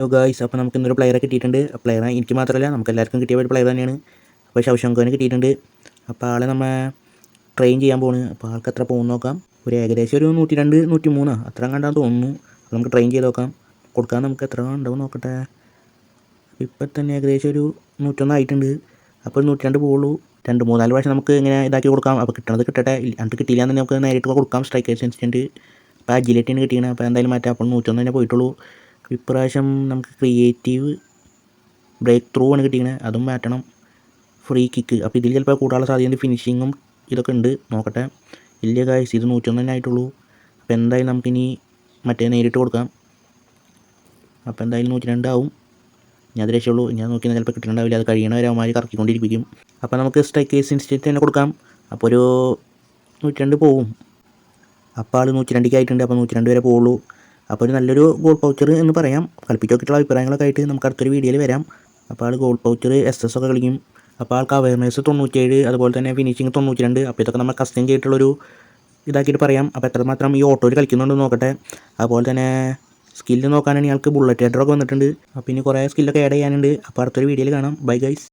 Hello guys, അപ്പോൾ നമുക്ക് ഇന്നൊരു പ്ലെയറെ കിട്ടിയിട്ടുണ്ട്. പ്ലെയറെ എനിക്ക് മാത്രമല്ല നമുക്ക് എല്ലാവർക്കും കിട്ടിയ ഒരു പ്ലെയർ തന്നെയാണ്. അപ്പോൾ ശവശങ്കോന് കിട്ടിയിട്ടുണ്ട്. അപ്പോൾ ആളെ നമ്മൾ ട്രെയിൻ ചെയ്യാൻ പോകുന്നു. അപ്പോൾ ആൾക്ക് എത്ര പോകുന്നു നോക്കാം. ഒരു ഏകദേശം ഒരു 102 103 അത്ര കണ്ടാൽ തോന്നുന്നു. അപ്പോൾ നമുക്ക് ട്രെയിൻ ചെയ്ത് നോക്കാം. കൊടുക്കാൻ നമുക്ക് എത്ര ഉണ്ടാവും നോക്കട്ടെ. ഇപ്പം തന്നെ ഏകദേശം ഒരു 101 ആയിട്ടുണ്ട്. അപ്പോൾ 102 പോകുള്ളൂ. 2-3-4 പ്രാവശ്യം നമുക്ക് ഇങ്ങനെ ഇതാക്കി കൊടുക്കാം. അപ്പോൾ കിട്ടണത് കിട്ടട്ടെ. അത് കിട്ടിയില്ല എന്ന് നമുക്ക് നേരിട്ട് കൊടുക്കാം. Strikers instant. അപ്പോൾ അജിലിറ്റിയാണ് കിട്ടിയത്. അപ്പോൾ എന്തായാലും മാറ്റാം. അപ്പോൾ 101 തന്നെ പോയിട്ടുള്ളൂ. ഇപ്രാവശ്യം നമുക്ക് ക്രിയേറ്റീവ് ബ്രേക്ക് ത്രൂ ആണ് കിട്ടിയിരിക്കുന്നത്. അതും മാറ്റണം. Free kick. അപ്പോൾ ഇതിൽ ചിലപ്പോൾ കൂടാനുള്ള സാധ്യത ഫിനിഷിങ്ങും ഇതൊക്കെ ഉണ്ട്. നോക്കട്ടെ. ഇല്ല ഗായ്സ്, ഇത് 101 തന്നെ ആയിട്ടുള്ളൂ. അപ്പോൾ എന്തായാലും നമുക്കിനി മറ്റേ നേരിട്ട് കൊടുക്കാം. അപ്പോൾ എന്തായാലും 102 ആവും. ഞാൻ അത് രക്ഷയുള്ളൂ. ഞാൻ നോക്കിയാൽ ചിലപ്പോൾ കിട്ടുന്നുണ്ടാവില്ല. അത് കഴിയണ വരെ അവന്മാർ കറക്കിക്കൊണ്ടിരിപ്പിക്കും. അപ്പോൾ നമുക്ക് സ്ട്രൈക്കേഴ്സ് ഇൻസ്റ്റൻറ്റ് തന്നെ കൊടുക്കാം. അപ്പോൾ ഒരു 102 പോവും. അപ്പോൾ ആൾ 102 ആയിട്ടുണ്ട്. അപ്പോൾ 102 വരെ പോകുള്ളൂ. അപ്പോൾ ഒരു നല്ലൊരു ഗോൾ പൗച്ചർ എന്ന് പറയാം. കളിപ്പിച്ച് നോക്കിയിട്ടുള്ള അഭിപ്രായങ്ങളൊക്കെ ആയിട്ട് നമുക്ക് അടുത്തൊരു വീഡിയോയിൽ വരാം. അപ്പോൾ ആൾ ഗോൾ പൗച്ചർ SS ഒക്കെ കളിക്കും. അപ്പോൾ ആൾക്ക് അവയർനെസ് 97, അതുപോലെ തന്നെ ഫിനിഷിങ് 92. അപ്പോൾ ഇതൊക്കെ നമ്മൾ കസ്റ്റം ചെയ്തിട്ടുള്ളൊരു ഇതാക്കിയിട്ട് പറയാം. അപ്പോൾ എത്രമാത്രം ഈ ഓട്ടോയിൽ കളിക്കുന്നുണ്ടെന്ന് നോക്കട്ടെ. അതുപോലെ തന്നെ സ്കില്ല് നോക്കാനാണെങ്കിൽ ആൾക്ക് ബുള്ളറ്റ് ഹെഡറൊക്കെ വന്നിട്ടുണ്ട്. അപ്പോൾ ഇനി കുറേ സ്കില്ലൊക്കെ ആഡ് ചെയ്യാനുണ്ട്. അപ്പോൾ അടുത്തൊരു വീഡിയോയിൽ കാണാം. Bye guys.